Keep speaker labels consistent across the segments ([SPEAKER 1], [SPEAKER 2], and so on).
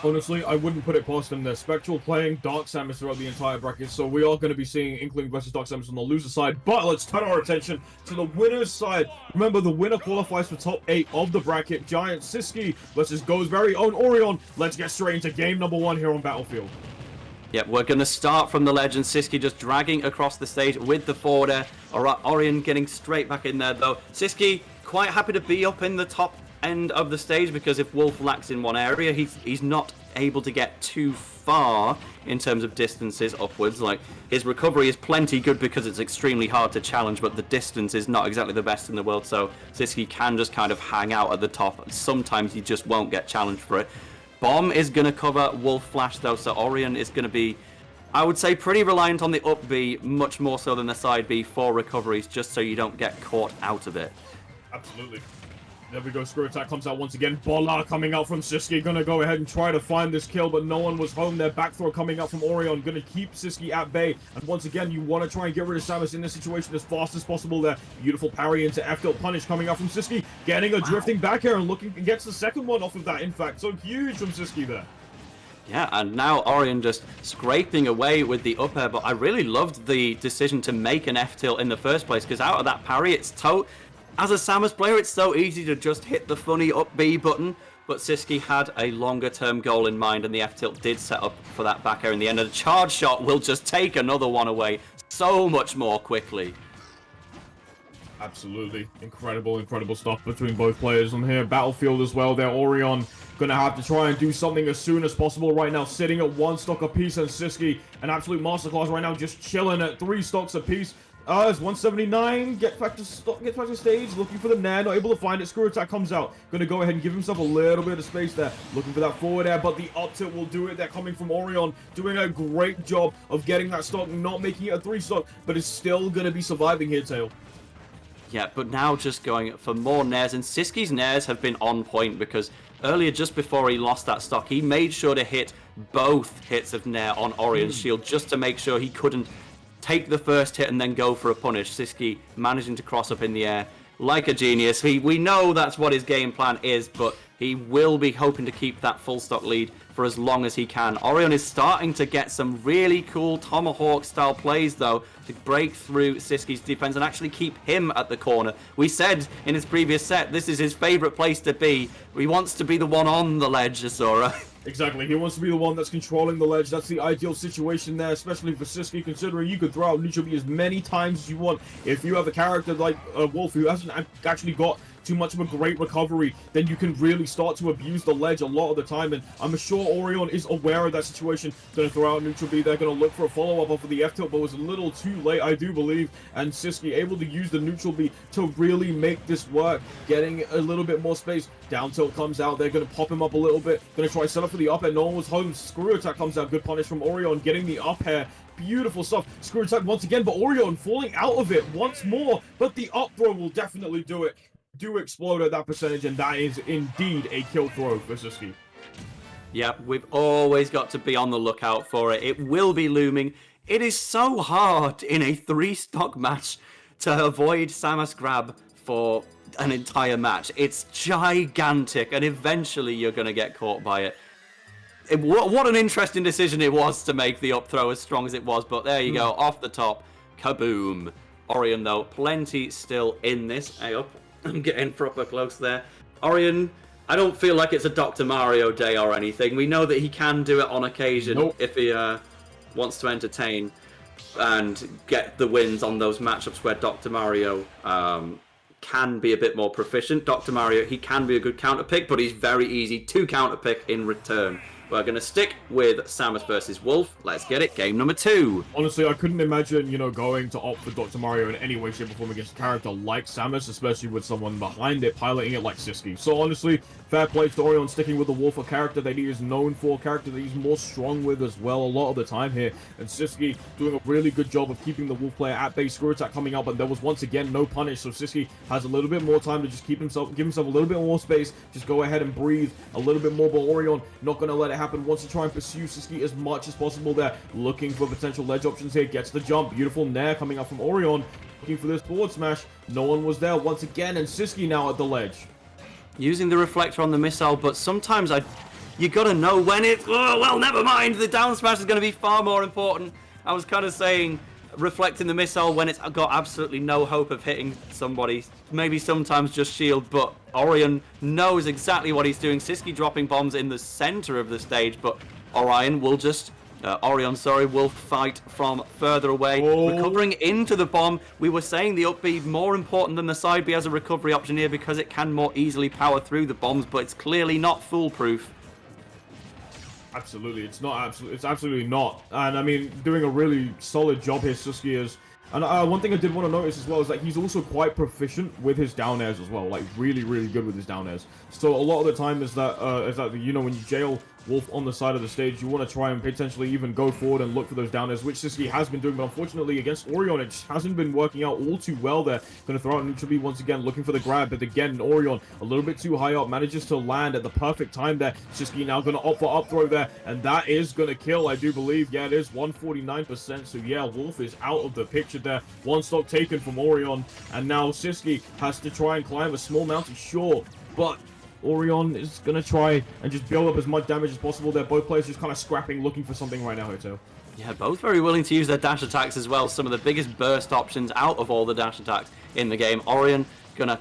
[SPEAKER 1] Honestly, I wouldn't put it past them. They're Spectral playing Dark Samus throughout the entire bracket, so we are going to be seeing Inkling versus Dark Samus on the loser side. But let's turn our attention to the winner's side. Remember, the winner qualifies for top 8 of the bracket. Giant Sisqui versus Go's very own Oryon. Let's get straight into game number 1 here on Battlefield.
[SPEAKER 2] Yep, we're going to start from the legend. Sisqui just dragging across the stage with the forward air. Alright, Oryon getting straight back in there, though. Sisqui quite happy to be up in the top end of the stage, because if Wolf lacks in one area, he's not able to get too far in terms of distances upwards. Like, his recovery is plenty good because it's extremely hard to challenge, but the distance is not exactly the best in the world, so Sisqui can just kind of hang out at the top. Sometimes he just won't get challenged for it. Bomb is going to cover Wolf Flash, though, so Oryon is going to be, I would say, pretty reliant on the up B, much more so than the side B for recoveries, just so you don't get caught out of it.
[SPEAKER 1] Absolutely. There we go, Screw Attack comes out once again. Bola coming out from Sisqui, gonna go ahead and try to find this kill, but no one was home there. Back throw coming out from Oryon, gonna keep Sisqui at bay. And once again, you want to try and get rid of Samus in this situation as fast as possible there. Beautiful parry into F-tilt punish coming out from Sisqui, getting a drifting back air and looking, gets the second one off of that, in fact. So huge from Sisqui there.
[SPEAKER 2] Yeah, and now Oryon just scraping away with the up air, but I really loved the decision to make an F-tilt in the first place, because out of that parry, it's as a Samus player, it's so easy to just hit the funny up B button, but Sisqui had a longer-term goal in mind, and the F-tilt did set up for that back air in the end, and the charge shot will just take another one away so much more quickly.
[SPEAKER 1] Absolutely. Incredible stuff between both players on here. Battlefield as well there. Oryon gonna have to try and do something as soon as possible right now, sitting at 1 stock apiece, and Sisqui, an absolute masterclass right now, just chilling at 3 stocks apiece. It's 179, gets back to stage, looking for the Nair, not able to find it. Screw Attack comes out, gonna go ahead and give himself a little bit of space there, looking for that forward air, but the up tilt will do it. They're coming from Oryon, doing a great job of getting that stock, not making it a 3 stock, but it's still gonna be surviving here, Tail.
[SPEAKER 2] Yeah, but now just going for more Nairs, and Sisqi's Nairs have been on point, because earlier, just before he lost that stock, he made sure to hit both hits of Nair on Oryon's shield, just to make sure he couldn't take the first hit and then go for a punish. Sisqui managing to cross up in the air like a genius. We know that's what his game plan is, but he will be hoping to keep that full stock lead for as long as he can. Oryon is starting to get some really cool Tomahawk style plays, though, to break through Sisqi's defense and actually keep him at the corner. We said in his previous set, this is his favorite place to be. He wants to be the one on the ledge, Asura.
[SPEAKER 1] Exactly, he wants to be the one that's controlling the ledge. That's the ideal situation there, especially for Sisqui, considering you could throw out neutral B as many times as you want. If you have a character like Wolf, who hasn't actually got too much of a great recovery, then you can really start to abuse the ledge a lot of the time, and I'm sure Oryon is aware of that situation. Gonna throw out neutral B, they're gonna look for a follow-up off of the F-tilt, but was a little too late, I do believe, and Sisqui able to use the neutral B to really make this work, getting a little bit more space. Down tilt comes out, they're gonna pop him up a little bit, gonna try set up for the up air, no one was home. Screw Attack comes out, good punish from Oryon, getting the up air. Beautiful stuff. Screw Attack once again, but Oryon falling out of it once more, but the up throw will definitely do it. Do explode at that percentage, and that is indeed a kill throw for Sisqui.
[SPEAKER 2] Yeah, we've always got to be on the lookout for it. It will be looming. It is so hard in a 3-stock match to avoid Samus grab for an entire match. It's gigantic, and eventually you're going to get caught by it. What an interesting decision it was to make the up throw as strong as it was, but there you go, off the top, kaboom. Oryon, though, plenty still in this. Hey, up. I'm getting proper close there. Oryon, I don't feel like it's a Dr. Mario day or anything. We know that he can do it on occasion if he wants to entertain and get the wins on those matchups where Dr. Mario can be a bit more proficient. Dr. Mario, he can be a good counter pick, but he's very easy to counter pick in return. We're going to stick with Samus versus Wolf. Let's get it. Game number 2.
[SPEAKER 1] Honestly, I couldn't imagine, going to opt for Dr. Mario in any way, shape, or form against a character like Samus, especially with someone behind it, piloting it like Sisqui. So honestly, fair play to Oryon sticking with the Wolf, a character that he is known for, a character that he's more strong with as well a lot of the time here. And Sisqui doing a really good job of keeping the Wolf player at base. Screw Attack coming out, but there was once again no punish, so Sisqui has a little bit more time to just give himself a little bit more space, just go ahead and breathe a little bit more, but Oryon not going to let it happen, wants to try and pursue Sisqui as much as possible there, looking for potential ledge options here, gets the jump, beautiful Nair coming up from Oryon, looking for this forward smash, no one was there once again, and Sisqui now at the ledge.
[SPEAKER 2] Using the reflector on the missile, but sometimes You gotta know when it. Oh, well, never mind. The down smash is gonna be far more important. I was kind of saying, reflecting the missile when it's got absolutely no hope of hitting somebody. Maybe sometimes just shield, but Oryon knows exactly what he's doing. Sisqui dropping bombs in the center of the stage, but Oryon will just. Oryon, sorry, will fight from further away.
[SPEAKER 1] Oh.
[SPEAKER 2] Recovering into the bomb. We were saying the up B more important than the side B as a recovery option here because it can more easily power through the bombs, but it's clearly not foolproof.
[SPEAKER 1] Absolutely, it's not absolutely. It's absolutely not. And I mean, doing a really solid job here, Sisqui is. And one thing I did want to notice as well is that he's also quite proficient with his down airs as well. Like really, really good with his down airs. So a lot of the time is that you know when you jail Wolf on the side of the stage, you want to try and potentially even go forward and look for those down airs, which Sisqui has been doing, but unfortunately against Oryon, it just hasn't been working out all too well there. Going to throw out neutral B once again, looking for the grab, but again, Oryon a little bit too high up, manages to land at the perfect time there. Sisqui now going to opt for up throw there, and that is going to kill, I do believe. Yeah, it is 149%, so yeah, Wolf is out of the picture there. One stock taken from Oryon, and now Sisqui has to try and climb a small mountain, sure, but Oryon is going to try and just build up as much damage as possible there. Both players just kind of scrapping, looking for something right now, Hotel.
[SPEAKER 2] Yeah, both very willing to use their dash attacks as well. Some of the biggest burst options out of all the dash attacks in the game. Oryon going to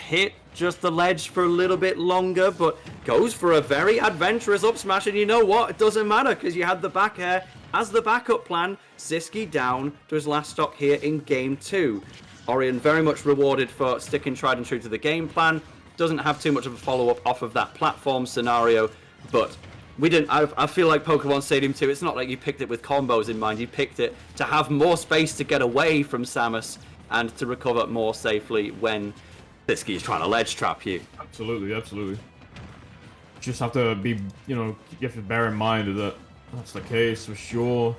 [SPEAKER 2] hit just the ledge for a little bit longer, but goes for a very adventurous up smash. And you know what? It doesn't matter because you had the back air as the backup plan. Sisqui down to his last stock here in game 2. Oryon very much rewarded for sticking tried and true to the game plan. Doesn't have too much of a follow-up off of that platform scenario, but we didn't. I feel like Pokemon Stadium 2, it's not like you picked it with combos in mind. You picked it to have more space to get away from Samus and to recover more safely when Sisqui is trying to ledge trap you.
[SPEAKER 1] Absolutely, absolutely. Just have to be, you know, you have to bear in mind that that's the case for sure.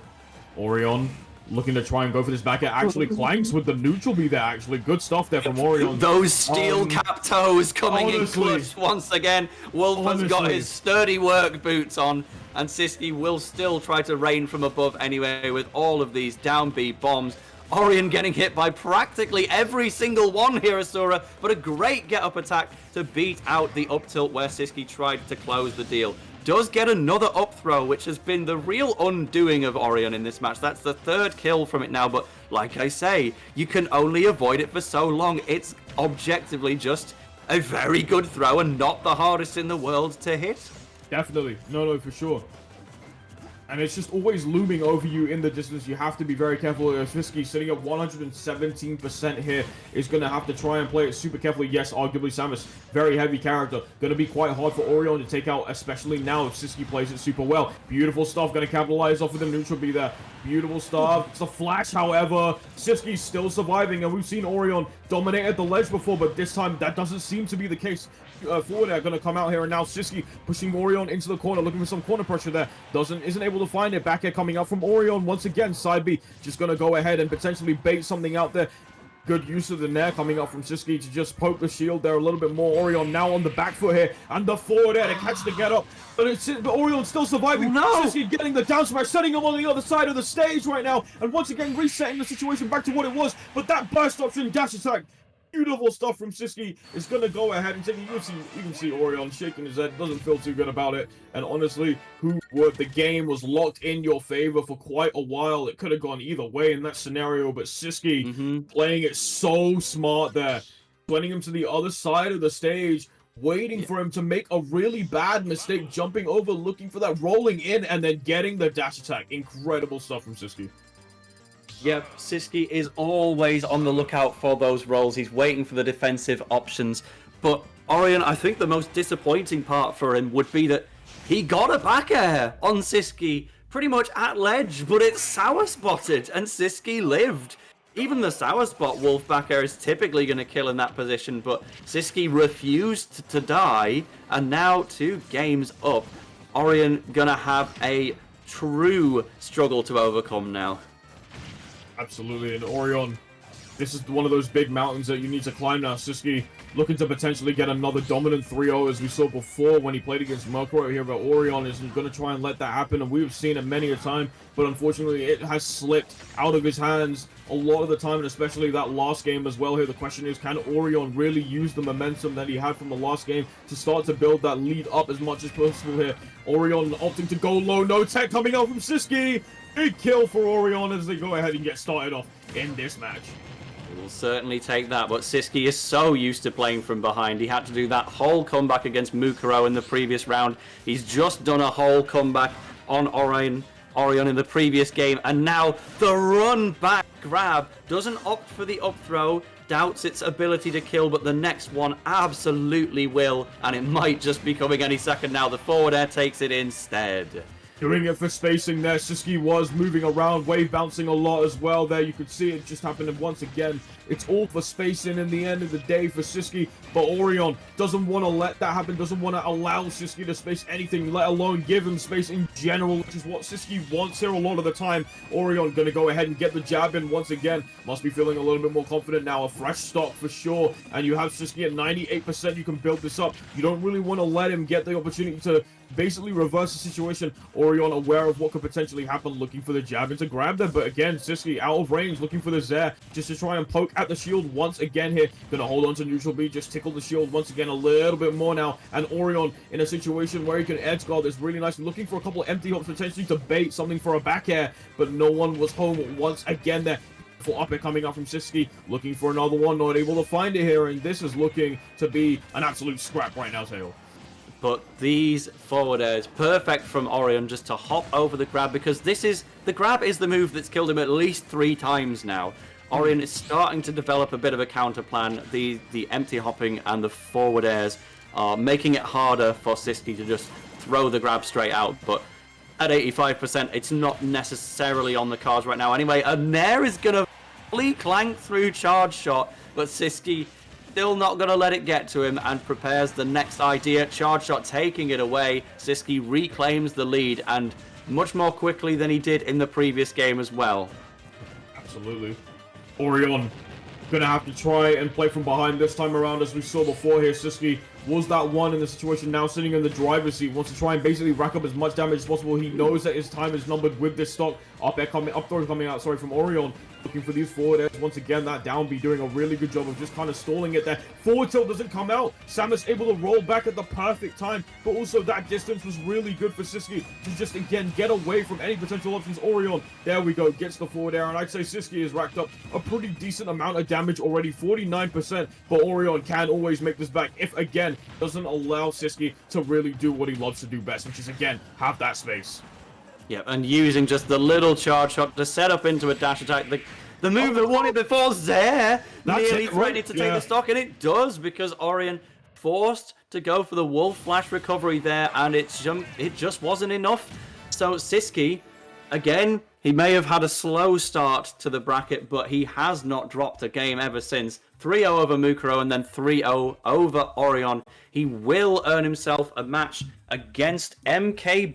[SPEAKER 1] Oryon looking to try and go for this back air. Actually clanks with the neutral B there, actually. Good stuff there from Oryon.
[SPEAKER 2] Those steel cap toes coming in clutch once again. Wolf has got his sturdy work boots on, and Sisqui will still try to rain from above anyway with all of these down B bombs. Oryon getting hit by practically every single one here, Asura, but a great get-up attack to beat out the up tilt where Sisqui tried to close the deal. Does get another up throw, which has been the real undoing of Oryon in this match. That's the third kill from it now, but like I say, you can only avoid it for so long. It's objectively just a very good throw and not the hardest in the world to hit.
[SPEAKER 1] Definitely. No, for sure. And it's just always looming over you in the distance. You have to be very careful. Sisqui sitting at 117% here is going to have to try and play it super carefully. Yes, arguably Samus, very heavy character. Going to be quite hard for Oryon to take out, especially now if Sisqui plays it super well. Beautiful stuff. Going to capitalize off of the neutral B there. Beautiful stuff. It's a flash, however. Sisqi's still surviving, and we've seen Oryon dominate at the ledge before, but this time that doesn't seem to be the case. Forward air going to come out here, and now Sisqui pushing Oryon into the corner, looking for some corner pressure there. Isn't able to find it. Back air coming out from Oryon once again. Side B just going to go ahead and potentially bait something out there. Good use of the nair coming up from Sisqui to just poke the shield there a little bit more. Oryon now on the back foot here, and the forward air to catch the get up. But Oryon's still surviving.
[SPEAKER 2] No!
[SPEAKER 1] Sisqui getting the down smash, setting him on the other side of the stage right now, and once again resetting the situation back to what it was. But that burst option dash attack, beautiful stuff from Sisqui, is going to go ahead and take it. You can see Oryon shaking his head, doesn't feel too good about it. And honestly, the game was locked in your favor for quite a while. It could have gone either way in that scenario, but Sisqui playing it so smart there, sending him to the other side of the stage, waiting for him to make a really bad mistake, jumping over, looking for that, rolling in, and then getting the dash attack. Incredible stuff from Sisqui.
[SPEAKER 2] Yep, Sisqui is always on the lookout for those rolls. He's waiting for the defensive options. But Oryon, I think the most disappointing part for him would be that he got a back air on Sisqui pretty much at ledge, but it's sour spotted, and Sisqui lived. Even the sour spot Wolf back air is typically going to kill in that position, but Sisqui refused to die, and now 2 games up. Oryon going to have a true struggle to overcome now.
[SPEAKER 1] Absolutely, and Oryon, this is one of those big mountains that you need to climb now. Sisqui looking to potentially get another dominant 3-0 as we saw before when he played against Murkrow here, but Oryon isn't going to try and let that happen, and we've seen it many a time, but unfortunately it has slipped out of his hands a lot of the time, and especially that last game as well here. The question is, can Oryon really use the momentum that he had from the last game to start to build that lead up as much as possible here? Oryon opting to go low, no tech coming out from Sisqui. Big kill for Oryon as they go ahead and get started off in this match.
[SPEAKER 2] We'll certainly take that, but Sisqui is so used to playing from behind. He had to do that whole comeback against Mukuro in the previous round. He's just done a whole comeback on Oryon in the previous game, and now the run back grab. Doesn't opt for the up throw, doubts its ability to kill, but the next one absolutely will, and it might just be coming any second now. The forward air takes it instead.
[SPEAKER 1] Doing it for spacing there. Sisqui was moving around, wave bouncing a lot as well there. You could see it just happening once again. It's all for spacing in the end of the day for Sisqui, but Oryon doesn't want to let that happen, doesn't want to allow Sisqui to space anything, let alone give him space in general, which is what Sisqui wants here a lot of the time. Oryon going to go ahead and get the jab in once again. Must be feeling a little bit more confident now. A fresh stock for sure, and you have Sisqui at 98%. You can build this up. You don't really want to let him get the opportunity to basically reverse the situation. Oryon aware of what could potentially happen, looking for the jab into grab there, but again, Sisqui out of range, looking for the Zair, just to try and poke at the shield once again here. Gonna hold on to neutral B, just tickle the shield once again a little bit more now, and Oryon in a situation where he can edge guard this really nicely, looking for a couple of empty hops potentially to bait something for a back air, but no one was home once again there. Full up air coming out from Sisqui, looking for another one, not able to find it here, and this is looking to be an absolute scrap right now, Tail.
[SPEAKER 2] But these forward airs, perfect from Oryon just to hop over the grab, because the grab is the move that's killed him at least 3 times now. Oryon is starting to develop a bit of a counter plan. The empty hopping and the forward airs are making it harder for Sisqui to just throw the grab straight out, but at 85%, it's not necessarily on the cards right now. Anyway, a Nair is going to clank through charge shot, but Sisqui still not going to let it get to him and prepares the next idea. Charge shot taking it away. Sisqui reclaims the lead, and much more quickly than he did in the previous game as well.
[SPEAKER 1] Absolutely. Oryon gonna have to try and play from behind this time around, as we saw before here. Sisqui was that one in the situation, now sitting in the driver's seat, wants to try and basically rack up as much damage as possible. He knows that his time is numbered with this stock. Up throw coming out, sorry, from Oryon. Looking for these forward airs. Once again, that down B doing a really good job of just kind of stalling it there. Forward tilt doesn't come out. Samus able to roll back at the perfect time, but also that distance was really good for Sisqui to just, again, get away from any potential options. Oryon, there we go, gets the forward air, and I'd say Sisqui has racked up a pretty decent amount of damage already, 49%, but Oryon can always make this back if, again, doesn't allow Sisqui to really do what he loves to do best, which is, again, have that space.
[SPEAKER 2] Yeah, and using just the little charge shot to set up into a dash attack. The move that won it before, Zair nearly threatened to take the stock, and it does, because Oryon forced to go for the Wolf Flash recovery there, and it just wasn't enough. So Sisqui, again, he may have had a slow start to the bracket, but he has not dropped a game ever since. 3-0 over Mukuro and then 3-0 over Oryon. He will earn himself a match against MK